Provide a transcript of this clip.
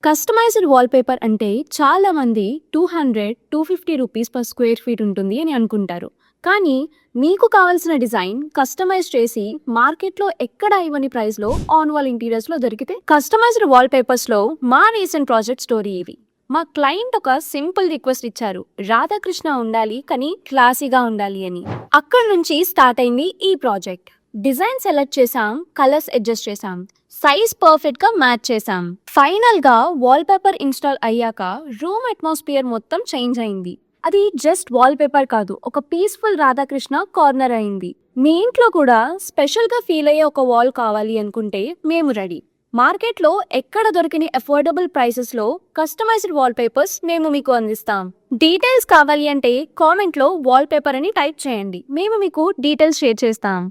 Customized wallpaper అంటే చాలామంది 200-250 rupees per square feet ఉంటుంది అని అనుకుంటారు. కానీ మీకు కావాల్సిన డిజైన్ కస్టమైజ్ చేసి మార్కెట్‌లో ఎక్కడ ఇవ్వని ప్రైస్‌లో ఆన్ వాల్ ఇంటీరియర్స్‌లో దొరికితే కస్టమైజ్డ్ వాల్‌పేపర్స్‌లో మా రీసెంట్ ప్రాజెక్ట్ స్టోరీ ఇది. మా క్లయింట్ ఒక సింపుల్ రిక్వెస్ట్ ఇచ్చారు. రాధాకృష్ణ ఉండాలి కానీ క్లాసీగా ఉండాలి అని. అక్కడి నుంచి స్టార్ట్ అయింది ఈ ప్రాజెక్ట్. డిజైన్ సెలెక్ట్ చేసాం, కలర్స్ అడ్జస్ట్ చేసాం, సైజ్ పర్ఫెక్ట్ గా మ్యాచ్ చేసాం. ఫైనల్ గా వాల్ పేపర్ ఇన్స్టాల్ అయ్యాక రూమ్ అట్మాస్ఫియర్ మొత్తం చేంజ్ అయింది. అది జస్ట్ వాల్ పేపర్ కాదు, ఒక పీస్ఫుల్ రాధాకృష్ణ కార్నర్ అయింది. మీ ఇంట్లో కూడా స్పెషల్ గా ఫీల్ అయ్యే ఒక వాల్ కావాలి అనుకుంటే మేము రెడీ. మార్కెట్లో ఎక్కడ దొరికిన అఫోర్డబుల్ ప్రైసెస్ లో కస్టమైజ్డ్ వాల్ పేపర్స్ మేము మీకు అందిస్తాం. డీటెయిల్స్ కావాలి అంటే కామెంట్ లో వాల్ పేపర్ అని టైప్ చేయండి, మేము మీకు డీటెయిల్స్ షేర్ చేస్తాం.